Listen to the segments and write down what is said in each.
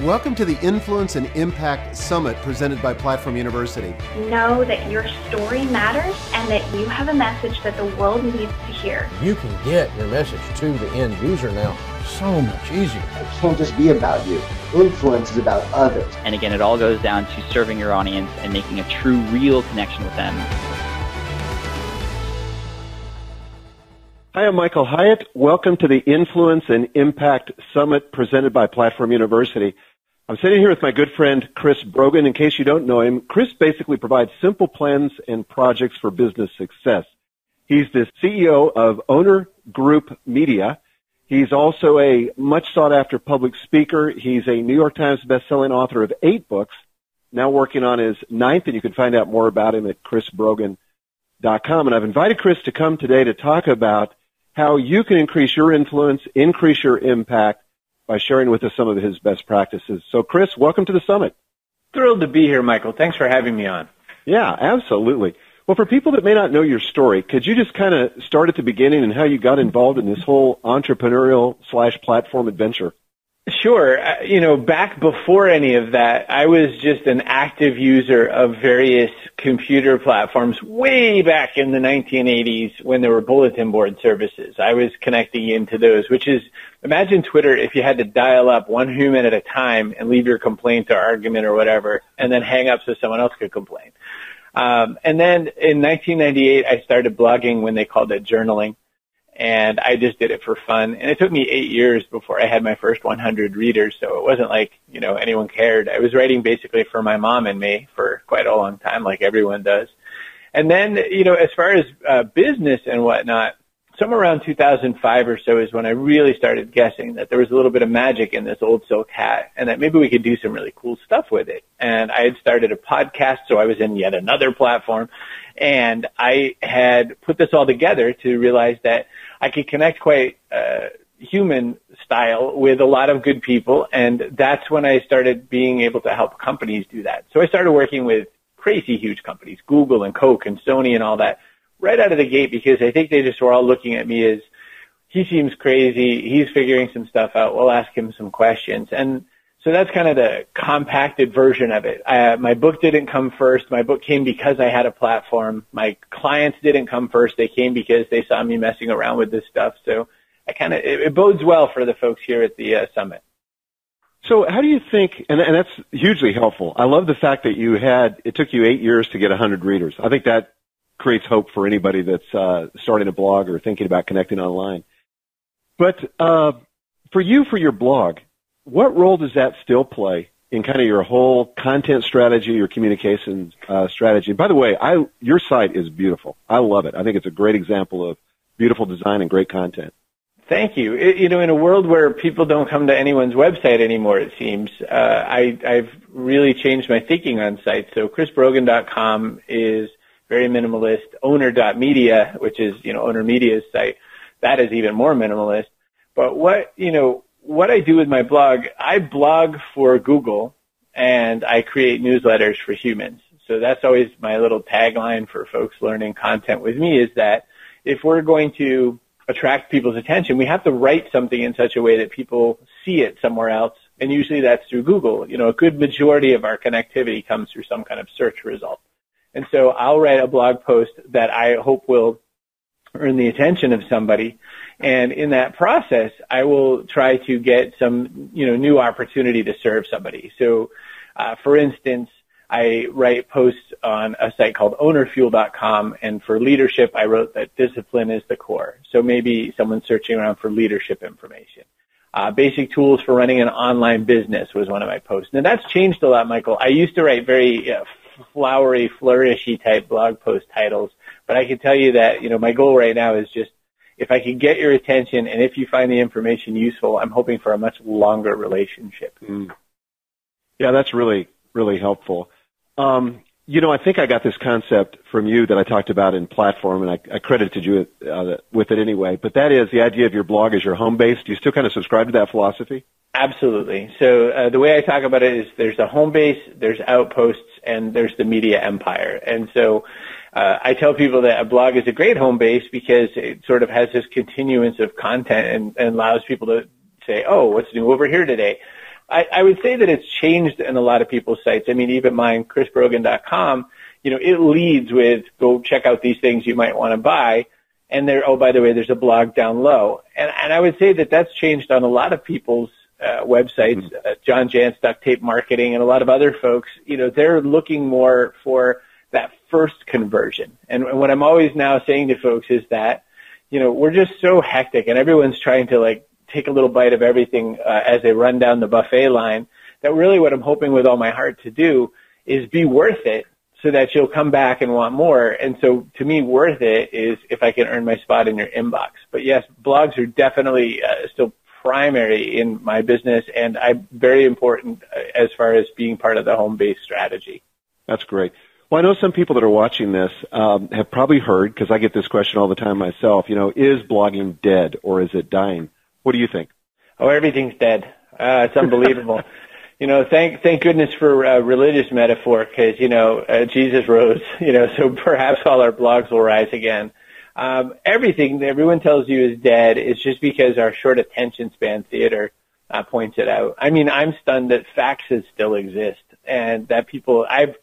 Welcome to the Influence and Impact Summit presented by Platform University. Know that your story matters and that you have a message that the world needs to hear. You can get your message to the end user now so much easier. It can't just be about you. Influence is about others. And again, it all goes down to serving your audience and making a true, real connection with them. Hi, I'm Michael Hyatt. Welcome to the Influence and Impact Summit presented by Platform University. I'm sitting here with my good friend Chris Brogan. In case you don't know him, Chris basically provides simple plans and projects for business success. He's the CEO of Owner Group Media. He's also a much sought-after public speaker. He's a New York Times bestselling author of 8 books, now working on his 9th, and you can find out more about him at chrisbrogan.com. And I've invited Chris to come today to talk about how you can increase your influence, increase your impact by sharing with us some of his best practices. So, Chris, welcome to the summit. Thrilled to be here, Michael. Thanks for having me on. Yeah, absolutely. Well, for people that may not know your story, could you just kind of start at the beginning and how you got involved in this whole entrepreneurial/platform adventure? Sure. Back before any of that, I was just an active user of various computer platforms way back in the 1980s when there were bulletin board services. I was connecting into those, which is, imagine Twitter if you had to dial up one human at a time and leave your complaint or argument or whatever, and then hang up so someone else could complain. And then in 1998, I started blogging when they called it journaling. And I just did it for fun. And it took me 8 years before I had my first 100 readers. So it wasn't like, anyone cared. I was writing basically for my mom and me for quite a long time, like everyone does. And then, as far as business and whatnot, somewhere around 2005 or so is when I really started guessing that there was a little bit of magic in this old silk hat and that maybe we could do some really cool stuff with it. And I had started a podcast, so I was in yet another platform. And I had put this all together to realize that I could connect quite human style with a lot of good people. And that's when I started being able to help companies do that. So I started working with crazy huge companies, Google and Coke and Sony and all that, right out of the gate, because I think they just were all looking at me as, he seems crazy, he's figuring some stuff out, we'll ask him some questions. And so that's kind of the compacted version of it. My book didn't come first. My book came because I had a platform. My clients didn't come first. They came because they saw me messing around with this stuff. So it bodes well for the folks here at the summit. So how do you think, and that's hugely helpful. I love the fact that it took you 8 years to get 100 readers. I think that creates hope for anybody that's starting a blog or thinking about connecting online. But for your blog, what role does that still play in kind of your whole content strategy, your communications strategy? By the way, your site is beautiful. I love it. I think it's a great example of beautiful design and great content. Thank you. In a world where people don't come to anyone's website anymore, it seems, I've really changed my thinking on sites. So chrisbrogan.com is very minimalist. Owner.media, which is, Owner Media's site, that is even more minimalist. But what I do with my blog, I blog for Google and I create newsletters for humans. So that's always my little tagline for folks learning content with me, is that if we're going to attract people's attention, we have to write something in such a way that people see it somewhere else. And usually that's through Google. A good majority of our connectivity comes through some kind of search result. And so I'll write a blog post that I hope will earn the attention of somebody. And in that process, I will try to get some, new opportunity to serve somebody. So, for instance, I write posts on a site called ownerfuel.com, and for leadership, I wrote that discipline is the core. So maybe someone's searching around for leadership information. Basic tools for running an online business was one of my posts. Now that's changed a lot, Michael. I used to write very flowery, flourishy type blog post titles, but I can tell you that, my goal right now is just, if I can get your attention and if you find the information useful, I'm hoping for a much longer relationship. Yeah, that's really, really helpful. I think I got this concept from you that I talked about in Platform, and I credited you with it anyway, but that is the idea of your blog as your home base. Do you still kind of subscribe to that philosophy? Absolutely. So the way I talk about it is there's a home base, there's outposts, and there's the media empire. And so I tell people that a blog is a great home base because it sort of has this continuance of content and allows people to say, oh, what's new over here today? I would say that it's changed in a lot of people's sites. I mean, even mine, chrisbrogan.com, it leads with, go check out these things you might want to buy. And there, oh, by the way, there's a blog down low. And I would say that that's changed on a lot of people's websites. John Jantz, Duct Tape Marketing, and a lot of other folks, they're looking more for that first conversion. And what I'm always now saying to folks is that, we're just so hectic and everyone's trying to take a little bite of everything as they run down the buffet line, that really what I'm hoping with all my heart to do is be worth it so that you'll come back and want more. And so to me, worth it is if I can earn my spot in your inbox. But yes, blogs are definitely still primary in my business, and I'm very important as far as being part of the home-based strategy. That's great. Well, I know some people that are watching this have probably heard, because I get this question all the time myself, is blogging dead or is it dying? What do you think? Oh, everything's dead. It's unbelievable. Thank goodness for religious metaphor, because, Jesus rose, so perhaps all our blogs will rise again. Everything that everyone tells you is dead is just because our short attention span theater points it out. I mean, I'm stunned that faxes still exist, and that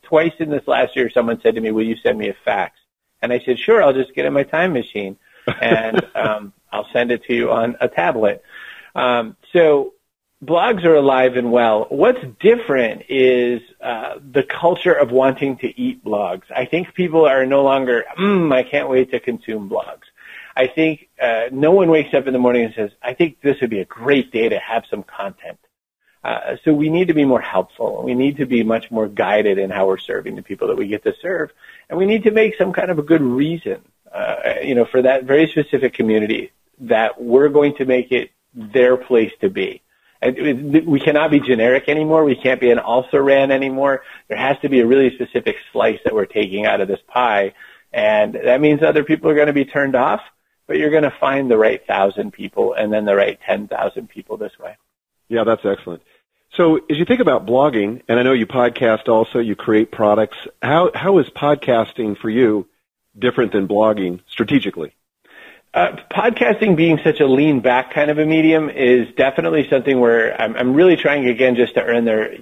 twice in this last year, someone said to me, will you send me a fax? And I said, sure, I'll just get in my time machine, and I'll send it to you on a tablet. So blogs are alive and well. What's different is the culture of wanting to eat blogs. I think people are no longer, I can't wait to consume blogs. I think no one wakes up in the morning and says, I think this would be a great day to have some content. So we need to be more helpful. We need to be much more guided in how we're serving the people that we get to serve. And we need to make some kind of a good reason, for that very specific community that we're going to make it their place to be. And we cannot be generic anymore. We can't be an also-ran anymore. There has to be a really specific slice that we're taking out of this pie. And that means other people are going to be turned off, but you're going to find the right 1,000 people and then the right 10,000 people this way. Yeah, that's excellent. So as you think about blogging, and I know you podcast also, you create products, how is podcasting for you different than blogging strategically? Podcasting being such a lean back kind of a medium is definitely something where I'm really trying again just to earn their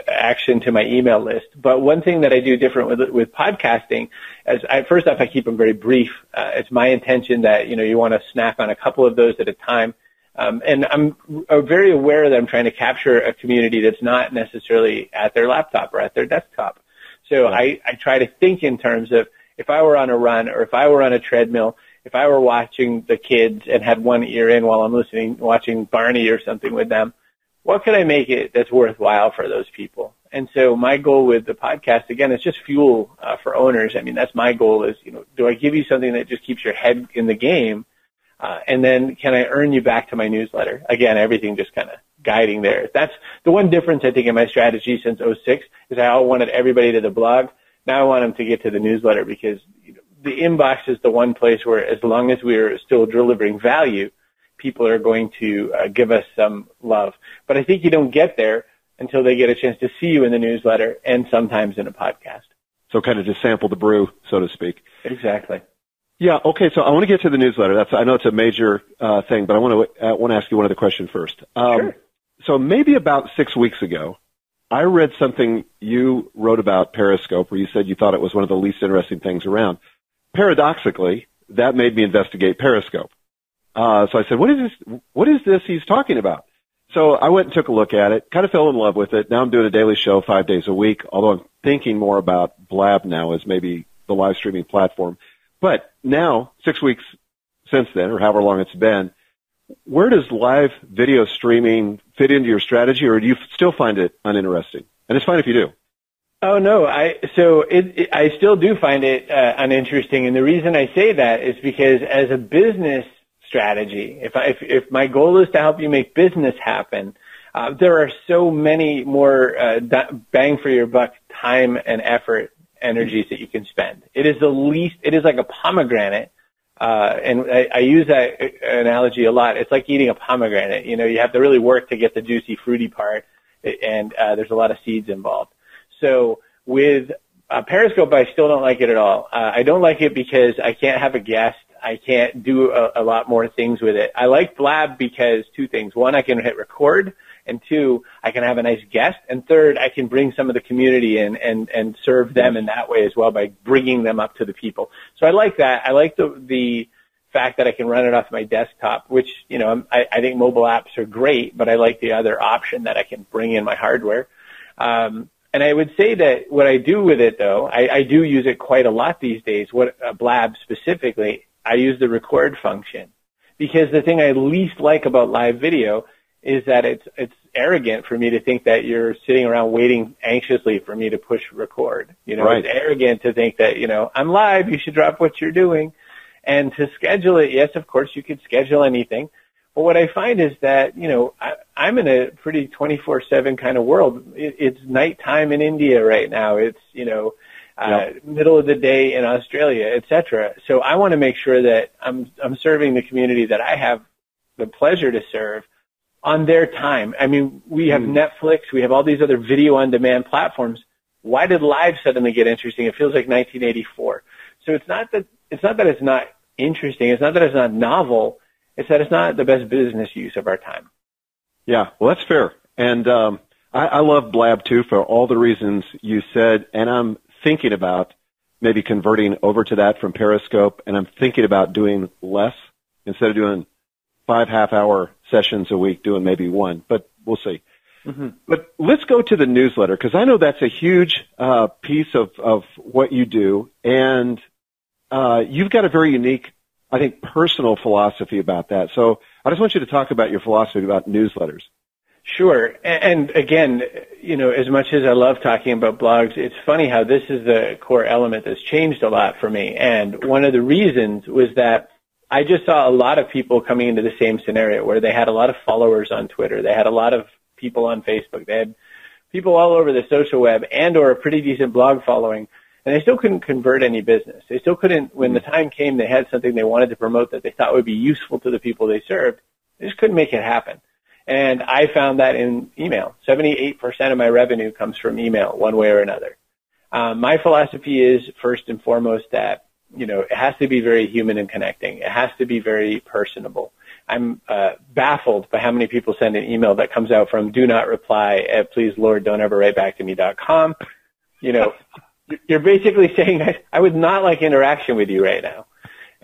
action to my email list. But one thing that I do different with podcasting is first off, I keep them very brief. It's my intention that, you want to snap on a couple of those at a time. And I'm very aware that I'm trying to capture a community that's not necessarily at their laptop or at their desktop. So I try to think in terms of if I were on a run or if I were on a treadmill, if I were watching the kids and had one ear in while I'm watching Barney or something with them, what can I make it that's worthwhile for those people? And so my goal with the podcast, again, is just fuel for owners. I mean, that's my goal is, do I give you something that just keeps your head in the game? And then can I earn you back to my newsletter? Again, everything just kind of guiding there. That's the one difference I think in my strategy since 2006 is I wanted everybody to the blog. Now I want them to get to the newsletter because the inbox is the one place where as long as we're still delivering value, people are going to give us some love. But I think you don't get there until they get a chance to see you in the newsletter and sometimes in a podcast. So kind of just sample the brew, so to speak. Exactly. Yeah. Okay. So I want to get to the newsletter. I know it's a major thing, but I want to ask you one other question first. Sure. So maybe about 6 weeks ago, I read something you wrote about Periscope where you said you thought it was one of the least interesting things around. Paradoxically, that made me investigate Periscope. So I said, what is this he's talking about? So I went and took a look at it, kind of fell in love with it. Now I'm doing a daily show 5 days a week, although I'm thinking more about Blab now as maybe the live streaming platform. But now, 6 weeks since then, or however long it's been, where does live video streaming fit into your strategy, or do you still find it uninteresting? And it's fine if you do. Oh, no. I still do find it uninteresting. And the reason I say that is because as a business strategy, if my goal is to help you make business happen, there are so many more bang for your buck time and effort energies that you can spend. It is like a pomegranate. And I use that analogy a lot. It's like eating a pomegranate. You have to really work to get the juicy, fruity part, and there's a lot of seeds involved. So with Periscope, I still don't like it at all. I don't like it because I can't have a guest. I can't do a lot more things with it. I like Blab because two things. One, I can hit record, And 2, I can have a nice guest. And 3rd, I can bring some of the community in and serve them in that way as well by bringing them up to the people. So I like that. I like the fact that I can run it off my desktop, which, you know, I think mobile apps are great, but I like the other option that I can bring in my hardware. And I would say that what I do with it, though, I do use it quite a lot these days. Blab specifically, I use the record function, because the thing I least like about live video is that it's arrogant for me to think that you're sitting around waiting anxiously for me to push record. You know, It's arrogant to think that, you know, I'm live, you should drop what you're doing. And to schedule it, yes, of course, you could schedule anything. But what I find is that, you know, I'm in a pretty 24/7 kind of world. It's nighttime in India right now. It's, you know, middle of the day in Australia, etc. So I want to make sure that I'm serving the community that I have the pleasure to serve on their time. I mean, we have Netflix, we have all these other video on demand platforms. Why did live suddenly get interesting? It feels like 1984. So it's not that it's not interesting. It's not that it's not novel. It's that it's not the best business use of our time. Yeah, well, that's fair. And I love Blab, too, for all the reasons you said. And I'm thinking about maybe converting over to that from Periscope. And I'm thinking about doing less instead of doing 5 half-hour sessions a week, doing maybe 1. But we'll see. Mm-hmm. But let's go to the newsletter, because I know that's a huge piece of what you do. And you've got a very unique, I think, personal philosophy about that. So I just want you to talk about your philosophy about newsletters. Sure. And again, you know, as much as I love talking about blogs, it's funny how this is the core element that's changed a lot for me. And one of the reasons was that I just saw a lot of people coming into the same scenario where they had a lot of followers on Twitter. They had a lot of people on Facebook. They had people all over the social web and or a pretty decent blog following. And they still couldn't convert any business. They still couldn't, when the time came, they had something they wanted to promote that they thought would be useful to the people they served. They just couldn't make it happen. And I found that in email. 78% of my revenue comes from email, one way or another. My philosophy is, first and foremost, that, you know, it has to be very human and connecting. It has to be very personable. I'm baffled by how many people send an email that comes out from do not reply at please Lord don't ever write back to me.com. You know, you're basically saying I would not like interaction with you right now.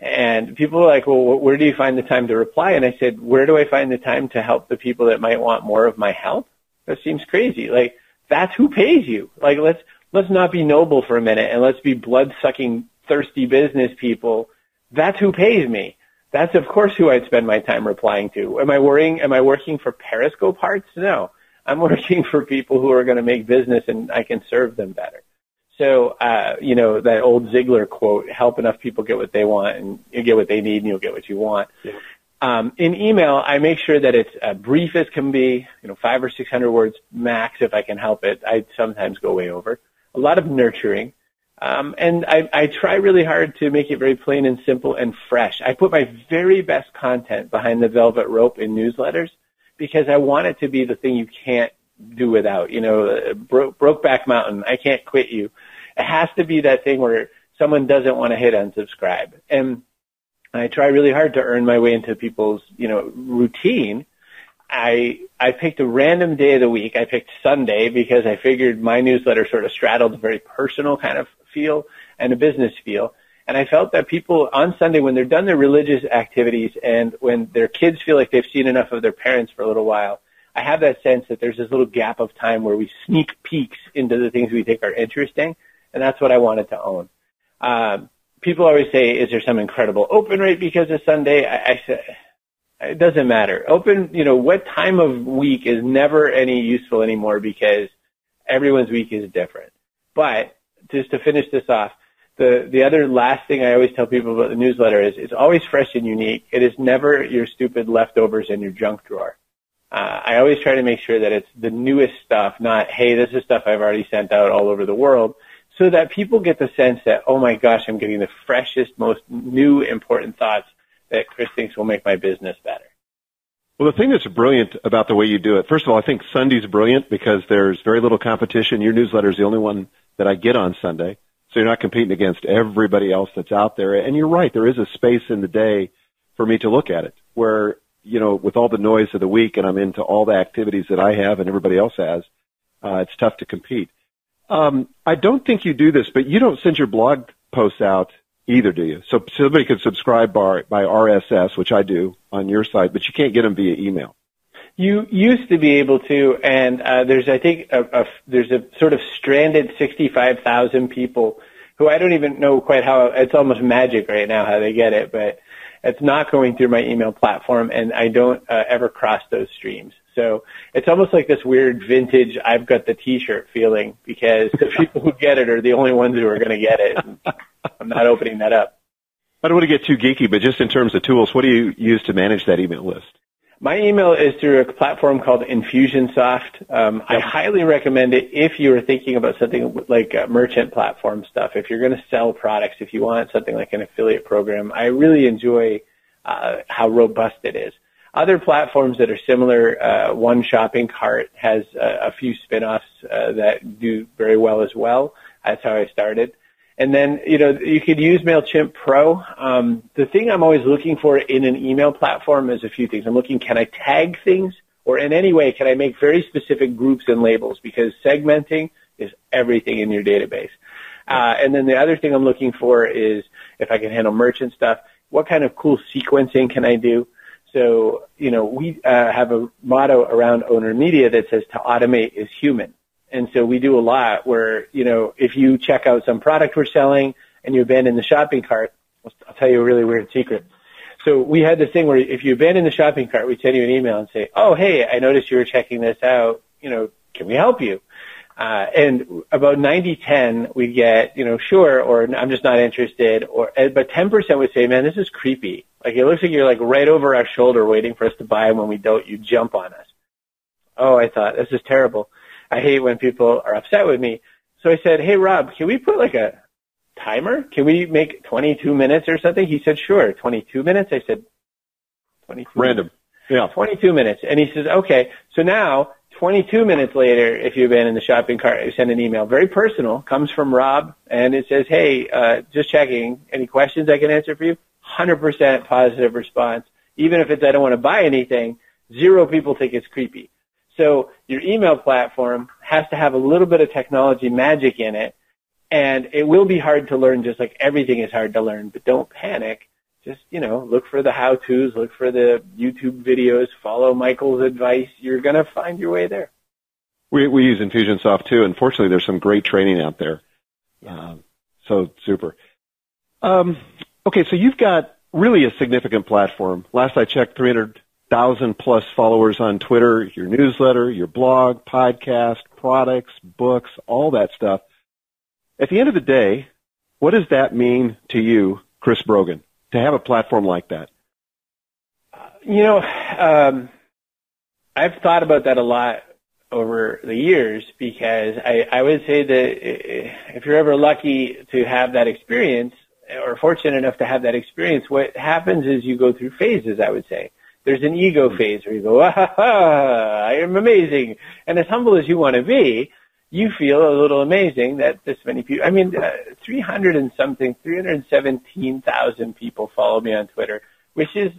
And people are like, well, where do you find the time to reply? And I said, where do I find the time to help the people that might want more of my help? That seems crazy. Like, that's who pays you. Like, let's not be noble for a minute, and let's be blood-sucking, thirsty business people. That's who pays me. That's, of course, who I'd spend my time replying to. Am I working for Periscope Hearts? No. I'm working for people who are going to make business, and I can serve them better. So, you know, that old Ziegler quote, help enough people get what they want, and you get what they need, and you'll get what you want. Yeah. In email, I make sure that it's brief as can be, you know, 500 or 600 words max if I can help it. I sometimes go way over. A lot of nurturing. And I try really hard to make it very plain and simple and fresh. I put my very best content behind the velvet rope in newsletters because I want it to be the thing you can't do without. You know, Brokeback Mountain, I can't quit you. It has to be that thing where someone doesn't want to hit unsubscribe. And I try really hard to earn my way into people's, you know, routine. I picked a random day of the week. I picked Sunday because I figured my newsletter sort of straddled a very personal kind of feel and a business feel. And I felt that people on Sunday, when they're done their religious activities and when their kids feel like they've seen enough of their parents for a little while, I have that sense that there's this little gap of time where we sneak peeks into the things we think are interesting. And that's what I wanted to own. People always say, is there some incredible open rate because of Sunday? I say, it doesn't matter. Open, you know, what time of week is never any useful anymore because everyone's week is different. But just to finish this off, the other last thing I always tell people about the newsletter is it's always fresh and unique. It is never your stupid leftovers in your junk drawer. I always try to make sure that it's the newest stuff, not, hey, this is stuff I've already sent out all over the world, so that people get the sense that, oh my gosh, I'm getting the freshest, most new, important thoughts that Chris thinks will make my business better. Well, the thing that's brilliant about the way you do it, first of all, I think Sunday's brilliant because there's very little competition. Your newsletter is the only one that I get on Sunday, so you're not competing against everybody else that's out there. And you're right, there is a space in the day for me to look at it, where with all the noise of the week, and I'm into all the activities that I have and everybody else has, it's tough to compete. I don't think you do this, but you don't send your blog posts out either, do you? So somebody could subscribe by RSS, which I do on your site, but you can't get them via email. You used to be able to, and there's, I think, there's a sort of stranded 65,000 people who I don't even know quite how, it's almost magic right now how they get it, but it's not going through my email platform, and I don't ever cross those streams. So it's almost like this weird vintage I've got the T-shirt feeling, because the people who get it are the only ones who are going to get it. I'm not opening that up. I don't want to get too geeky, but just in terms of tools, what do you use to manage that email list? My email is through a platform called Infusionsoft. I highly recommend it if you are thinking about something like merchant platform stuff. If you're going to sell products, if you want something like an affiliate program, I really enjoy how robust it is. Other platforms that are similar, One Shopping Cart has a few spin-offs that do very well as well. That's how I started. And then, you could use MailChimp Pro. The thing I'm always looking for in an email platform is a few things. I'm looking, can I tag things? Or in any way, can I make very specific groups and labels? Because segmenting is everything in your database. And then the other thing I'm looking for is if I can handle merchant stuff, what kind of cool sequencing can I do? So, we have a motto around Owner Media that says to automate is human. And so we do a lot where, if you check out some product we're selling and you abandon the shopping cart, I'll tell you a really weird secret. So we had this thing where if you abandon the shopping cart, we send you an email and say, oh, hey, I noticed you were checking this out. Can we help you? And about 90-10, we get, sure, or I'm just not interested, but 10% would say, man, this is creepy. Like, it looks like you're like right over our shoulder waiting for us to buy, and when we don't, you jump on us. Oh, I thought, this is terrible. I hate when people are upset with me. So I said, hey, Rob, can we put like a timer? Can we make 22 minutes or something? He said, sure. 22 minutes? I said, 22 Random. minutes. Yeah. 22 minutes. And he says, okay. So now, 22 minutes later, if you abandon the shopping cart, you send an email. Very personal. Comes from Rob. And it says, hey, just checking. Any questions I can answer for you? 100% positive response. Even if it's I don't want to buy anything, 0 people think it's creepy. So your email platform has to have a little bit of technology magic in it, and it will be hard to learn just like everything is hard to learn, but don't panic. Just, look for the how-tos, look for the YouTube videos, follow Michael's advice. You're going to find your way there. We use Infusionsoft too, and fortunately there's some great training out there. So super. Okay, so you've got really a significant platform. Last I checked, 300,000 plus followers on Twitter, your newsletter, your blog, podcast, products, books, all that stuff. At the end of the day, what does that mean to you, Chris Brogan, to have a platform like that? I've thought about that a lot over the years, because I would say that if you're ever lucky to have that experience or fortunate enough to have that experience, what happens is you go through phases, I would say. There's an ego phase where you go, I am amazing. And as humble as you want to be, you feel a little amazing that this many people, 317,000 people follow me on Twitter, which is,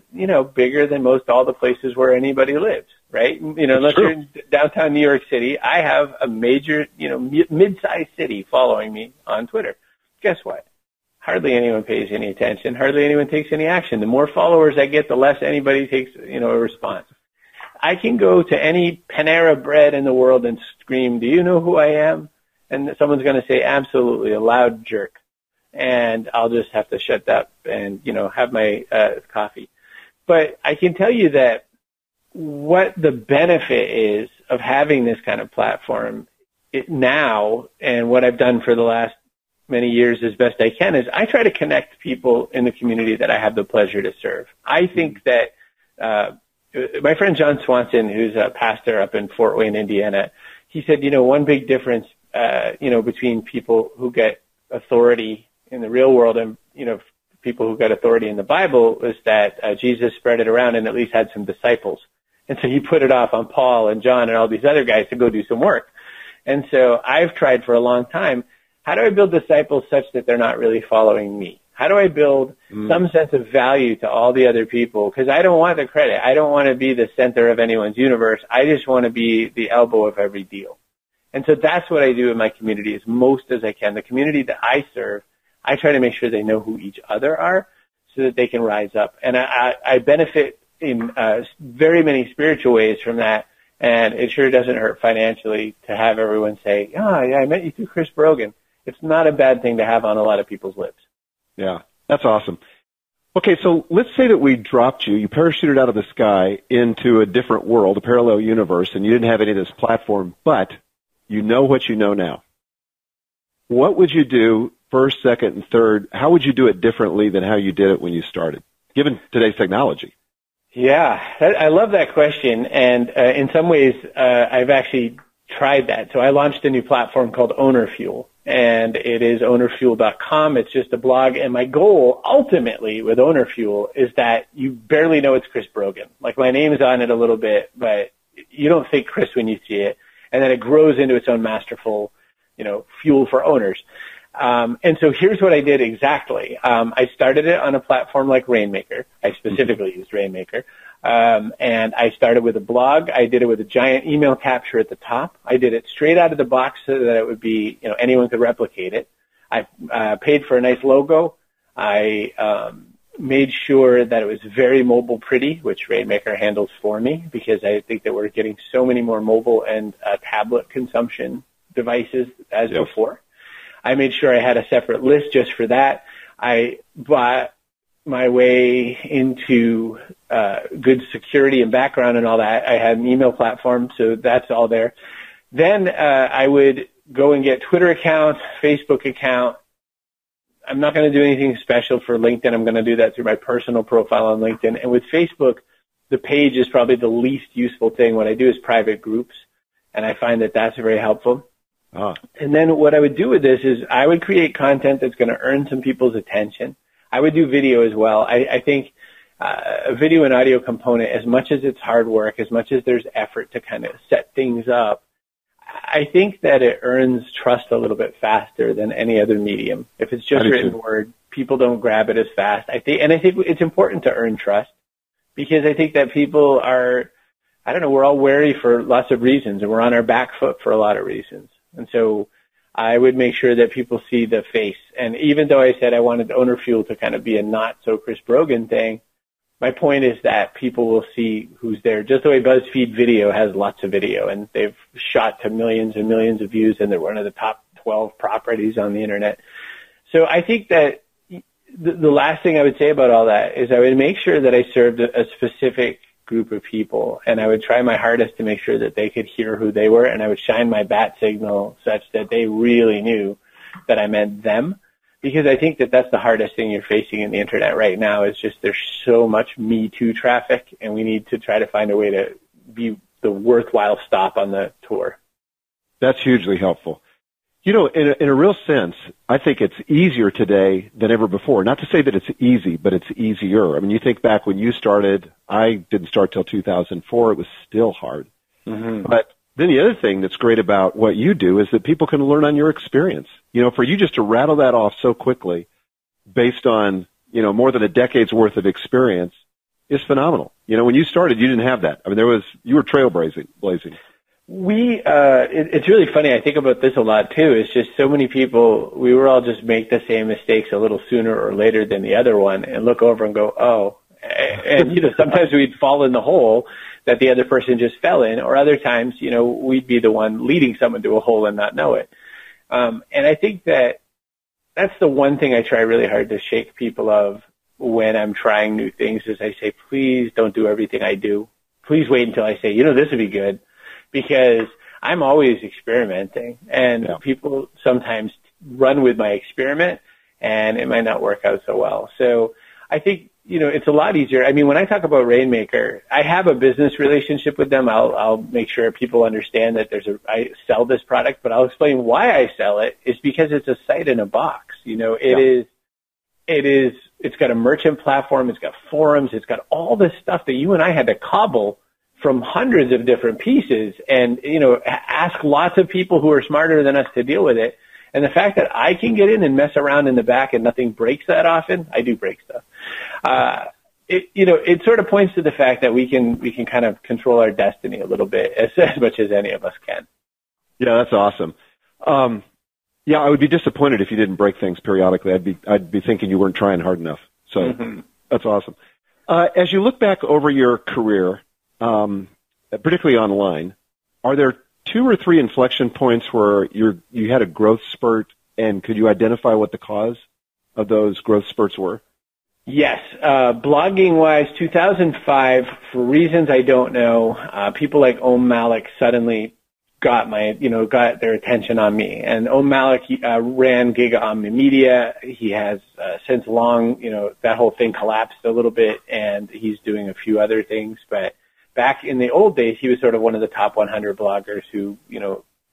bigger than most all the places where anybody lives, right? Unless you're in downtown New York City, I have a major, mid-sized city following me on Twitter. Guess what? Hardly anyone pays any attention. Hardly anyone takes any action. The more followers I get, the less anybody takes, a response. I can go to any Panera Bread in the world and scream, do you know who I am? And someone's going to say, absolutely, a loud jerk. And I'll just have to shut up and, have my coffee. But I can tell you that what the benefit is of having this kind of platform now, and what I've done for the last many years as best I can, is I try to connect people in the community that I have the pleasure to serve. I think that my friend John Swanson, who's a pastor up in Fort Wayne, Indiana, he said, one big difference, between people who get authority in the real world and, people who got authority in the Bible was that Jesus spread it around and at least had some disciples. And so he put it off on Paul and John and all these other guys to go do some work. And so I've tried for a long time, how do I build disciples such that they're not really following me? How do I build some sense of value to all the other people? Because I don't want the credit. I don't want to be the center of anyone's universe. I just want to be the elbow of every deal. And so that's what I do in my community as most as I can. The community that I serve, I try to make sure they know who each other are so that they can rise up. And I benefit in very many spiritual ways from that. And it sure doesn't hurt financially to have everyone say, oh, yeah, I met you through Chris Brogan. It's not a bad thing to have on a lot of people's lips. Yeah, that's awesome. Okay, so let's say that we dropped you parachuted out of the sky into a different world, a parallel universe, and you didn't have any of this platform, but you know what you know now. What would you do first, second, and third? How would you do it differently than how you did it when you started, given today's technology? Yeah, I love that question, and in some ways, I've actually tried that. So I launched a new platform called OwnerFuel, and it is ownerfuel.com. It's just a blog, and my goal ultimately with OwnerFuel is that you barely know it's Chris Brogan. Like, my name's on it a little bit, but you don't think Chris when you see it, and then it grows into its own masterful, fuel for owners. And so here's what I did exactly. I started it on a platform like Rainmaker. I specifically used Rainmaker. And I started with a blog. I did it with a giant email capture at the top. I did it straight out of the box so that it would be, anyone could replicate it. I paid for a nice logo. I made sure that it was very mobile pretty, which Rainmaker handles for me, because I think that we're getting so many more mobile and tablet consumption devices as before. I made sure I had a separate list just for that. I bought my way into good security and background and all that. I had an email platform, so that's all there. Then I would go and get Twitter account, Facebook account. I'm not going to do anything special for LinkedIn. I'm going to do that through my personal profile on LinkedIn. And with Facebook, the page is probably the least useful thing. What I do is private groups, and I find that that's very helpful. And then what I would do with this is I would create content that's going to earn some people's attention. I would do video as well. I think a video and audio component, as much as it's hard work, as much as there's effort to kind of set things up, I think that it earns trust a little bit faster than any other medium. If it's just written word, people don't grab it as fast. I think it's important to earn trust, because I think that people are, we're all wary for lots of reasons, and we're on our back foot for a lot of reasons. And so I would make sure that people see the face. And even though I said I wanted OwnerFuel to kind of be a not so Chris Brogan thing, my point is that people will see who's there. Just the way BuzzFeed Video has lots of video, and they've shot to millions and millions of views, and they're one of the top 12 properties on the internet. So I think that the last thing I would say about all that is I would make sure that I served a specific group of people, and I would try my hardest to make sure that they could hear who they were, and I would shine my bat signal such that they really knew that I meant them, because I think that that's the hardest thing you're facing in the internet right now, is just there's so much Me Too traffic, and we need to try to find a way to be the worthwhile stop on the tour. That's hugely helpful. In a real sense, I think it's easier today than ever before. Not to say that it's easy, but it's easier. I mean, you think back when you started, I didn't start till 2004. It was still hard. Mm-hmm. But then the other thing that's great about what you do is that people can learn on your experience. For you just to rattle that off so quickly based on, more than a decade's worth of experience is phenomenal. When you started, you didn't have that. I mean, you were trailblazing. It's really funny. I think about this a lot too. It's just so many people, we were all just make the same mistakes a little sooner or later than the other one, and look over and go, oh, and sometimes we'd fall in the hole that the other person just fell in, or other times, we'd be the one leading someone to a hole and not know it. And I think that that's the one thing I try really hard to shake people of when I'm trying new things, is I say, please don't do everything I do. Please wait until I say, this would be good. Because I'm always experimenting, and people sometimes run with my experiment, and it might not work out so well. So I think, it's a lot easier. I mean, when I talk about Rainmaker, I have a business relationship with them. I'll make sure people understand that I sell this product, but I'll explain why I sell it. It's because it's a site in a box. It's got a merchant platform. It's got forums. It's got all this stuff that you and I had to cobble from hundreds of different pieces, and, ask lots of people who are smarter than us to deal with it. And the fact that I can get in and mess around in the back and nothing breaks that often, I do break stuff. It sort of points to the fact that we can kind of control our destiny a little bit as much as any of us can. Yeah, that's awesome. Yeah, I would be disappointed if you didn't break things periodically. I'd be thinking you weren't trying hard enough. So That's awesome. As you look back over your career, particularly online, are there 2 or 3 inflection points where you had a growth spurt, and could you identify what the cause of those growth spurts were? Yes. Blogging-wise, 2005, for reasons I don't know, people like Om Malik suddenly got their attention on me. And Om Malik ran Giga Omni Media. He has since long, that whole thing collapsed a little bit, and he's doing a few other things. But back in the old days, he was sort of one of the top 100 bloggers who,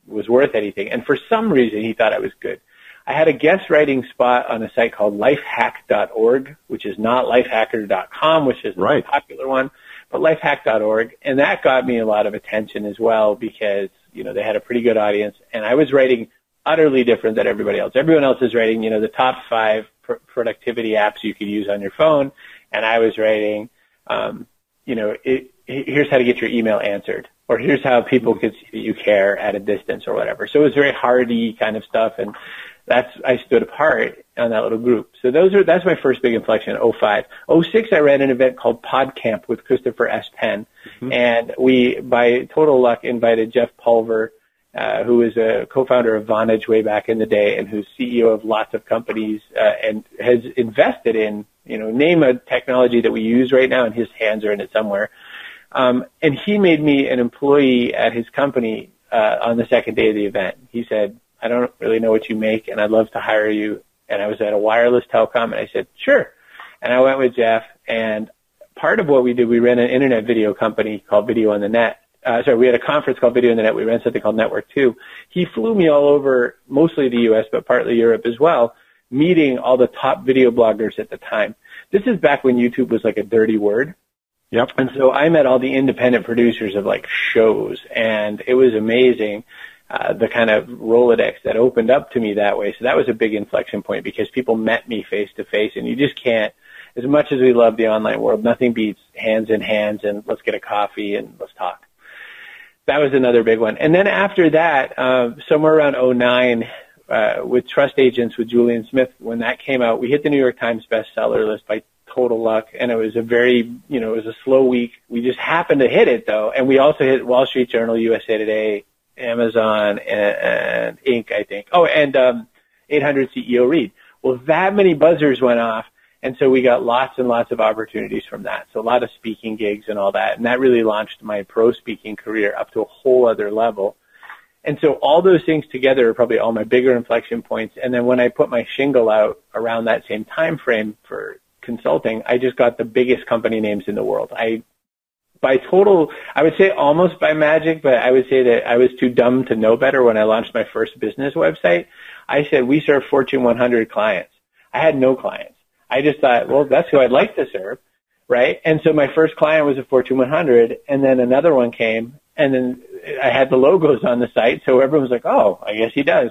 was worth anything. And for some reason, he thought I was good. I had a guest writing spot on a site called lifehack.org, which is not lifehacker.com, which is the popular one, but lifehack.org. And that got me a lot of attention as well because, they had a pretty good audience. And I was writing utterly different than everybody else. Everyone else is writing, the top 5 productivity apps you could use on your phone. And I was writing, here's how to get your email answered, or here's how people could see that you care at a distance or whatever. So it was very hardy kind of stuff, and I stood apart on that little group. So that's my first big inflection, 05. 06, I ran an event called PodCamp with Christopher S. Penn, and we, by total luck, invited Jeff Pulver, who is a co-founder of Vonage way back in the day, and who's CEO of lots of companies, and has invested in, name a technology that we use right now, and his hands are in it somewhere. And he made me an employee at his company on the second day of the event. He said, I don't really know what you make, and I'd love to hire you. And I was at a wireless telecom, and I said, sure. And I went with Jeff, and part of what we did, we ran an internet video company called Video on the Net. We had a conference called Video on the Net. We ran something called Network 2. He flew me all over, mostly the U.S., but partly Europe as well, meeting all the top video bloggers at the time. This is back when YouTube was like a dirty word. Yep. And so I met all the independent producers of like shows, and it was amazing, the kind of Rolodex that opened up to me that way. So that was a big inflection point because people met me face to face, and you just can't, as much as we love the online world, nothing beats hands in hands and let's get a coffee and let's talk. That was another big one. And then after that, somewhere around 09, with Trust Agents with Julian Smith, when that came out, we hit the New York Times bestseller list by total luck, and it was a very, it was a slow week. We just happened to hit it, though, and we also hit Wall Street Journal, USA Today, Amazon, and Inc., I think. Oh, and 800 CEO Read. Well, that many buzzers went off, and so we got lots and lots of opportunities from that. So a lot of speaking gigs and all that, and that really launched my pro speaking career up to a whole other level. And so all those things together are probably all my bigger inflection points. And then when I put my shingle out around that same time frame for consulting, I just got the biggest company names in the world. I would say almost by magic, but I would say that I was too dumb to know better when I launched my first business website. I said, we serve Fortune 100 clients. I had no clients. I just thought, well, that's who I'd like to serve, right? And so my first client was a Fortune 100, and then another one came, and then I had the logos on the site, so everyone was like, oh, I guess he does.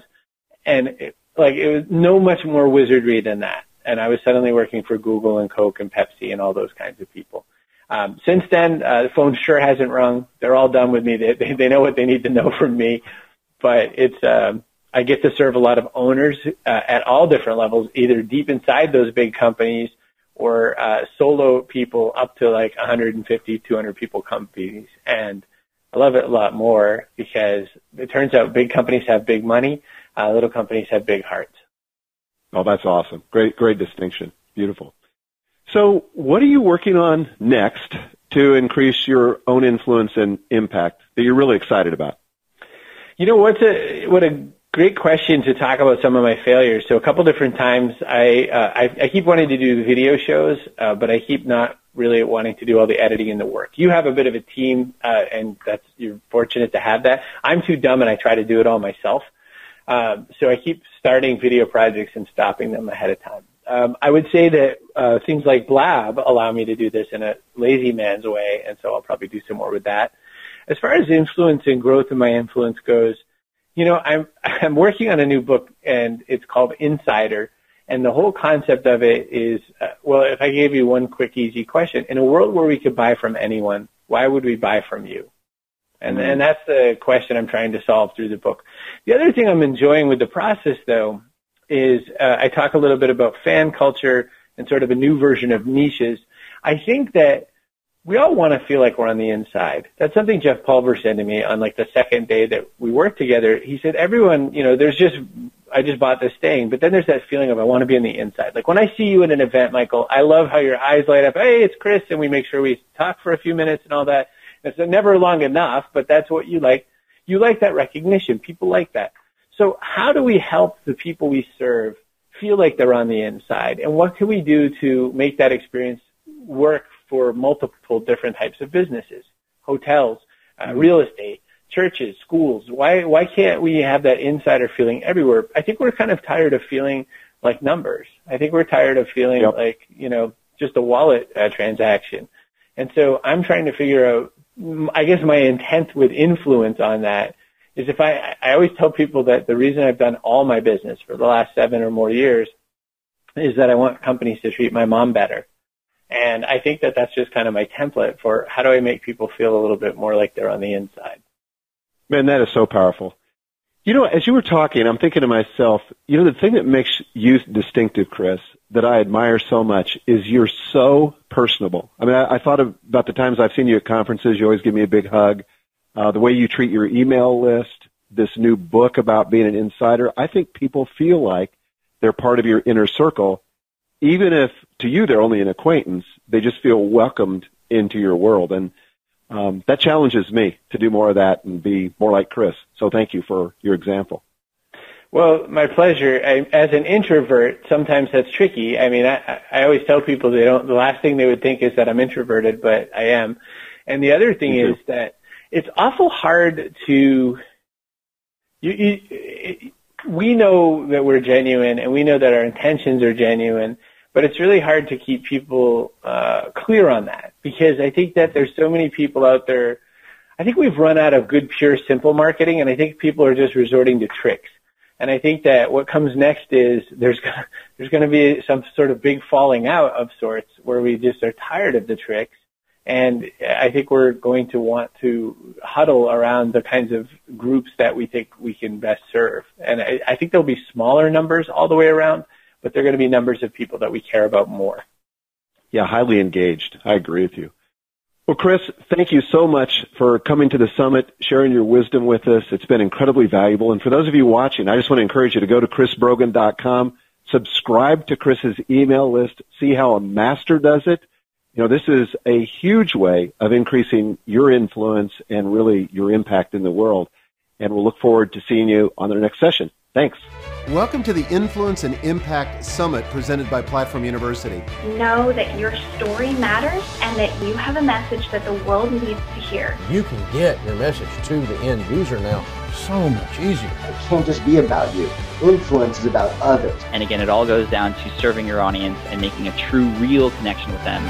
And it was no much more wizardry than that. And I was suddenly working for Google and Coke and Pepsi and all those kinds of people. Since then, the phone sure hasn't rung. They're all done with me. They know what they need to know from me. But I get to serve a lot of owners at all different levels, either deep inside those big companies or solo people up to like 150, 200 people companies. And I love it a lot more because it turns out big companies have big money, little companies have big hearts. Oh, that's awesome. Great distinction. Beautiful. So what are you working on next to increase your own influence and impact that you're really excited about? What a great question to talk about some of my failures. So a couple different times I keep wanting to do video shows, but I keep not really wanting to do all the editing and the work. You have a bit of a team, and you're fortunate to have that. I'm too dumb and I try to do it all myself. So I keep starting video projects and stopping them ahead of time. I would say that things like Blab allow me to do this in a lazy man's way, and so I'll probably do some more with that. As far as influence and growth of my influence goes, I'm working on a new book, and it's called Insider. And the whole concept of it is, if I gave you one quick, easy question, in a world where we could buy from anyone, why would we buy from you? And that's the question I'm trying to solve through the book. The other thing I'm enjoying with the process, though, is I talk a little bit about fan culture and sort of a new version of niches. I think that we all want to feel like we're on the inside. That's something Jeff Pulver said to me on like the second day that we worked together. He said, everyone, I just bought this thing, but then there's that feeling of I want to be on the inside. Like when I see you at an event, Michael, I love how your eyes light up. Hey, it's Chris, and we make sure we talk for a few minutes and all that. It's never long enough, but that's what you like. You like that recognition. People like that. So how do we help the people we serve feel like they're on the inside? And what can we do to make that experience work for multiple different types of businesses, hotels, real estate, churches, schools? Why can't we have that insider feeling everywhere? I think we're kind of tired of feeling like numbers. I think we're tired of feeling like, just a wallet transaction. And so I'm trying to figure out, I guess my intent with influence on that is I always tell people that the reason I've done all my business for the last 7 or more years is that I want companies to treat my mom better. And I think that that's just kind of my template for how do I make people feel a little bit more like they're on the inside. Man, that is so powerful. As you were talking, I'm thinking to myself, the thing that makes you distinctive, Chris, that I admire so much is you're so personable. I mean, I thought about the times I've seen you at conferences. You always give me a big hug. The way you treat your email list, this new book about being an insider, I think people feel like they're part of your inner circle. Even if to you they're only an acquaintance, they just feel welcomed into your world. And that challenges me to do more of that and be more like Chris. So thank you for your example. Well, my pleasure. As an introvert, sometimes that's tricky. I mean, I always tell people the last thing they would think is that I'm introverted, but I am. And the other thing is that it's awful hard to, we know that we're genuine and we know that our intentions are genuine, but it's really hard to keep people clear on that because I think that there's so many people out there. I think we've run out of good, pure, simple marketing, and I think people are just resorting to tricks. And I think that what comes next is there's going to be some sort of big falling out of sorts where we just are tired of the tricks. And I think we're going to want to huddle around the kinds of groups that we think we can best serve. And I think there'll be smaller numbers all the way around, but they're going to be numbers of people that we care about more. Yeah, highly engaged. I agree with you. Well, Chris, thank you so much for coming to the summit, sharing your wisdom with us. It's been incredibly valuable. And for those of you watching, I just want to encourage you to go to chrisbrogan.com, subscribe to Chris's email list, see how a master does it. This is a huge way of increasing your influence and really your impact in the world. And we'll look forward to seeing you on the next session. Thanks. Welcome to the Influence and Impact Summit presented by Platform University. Know that your story matters and that you have a message that the world needs to hear. You can get your message to the end user now so much easier. It can't just be about you. Influence is about others. And again, it all goes down to serving your audience and making a true, real connection with them.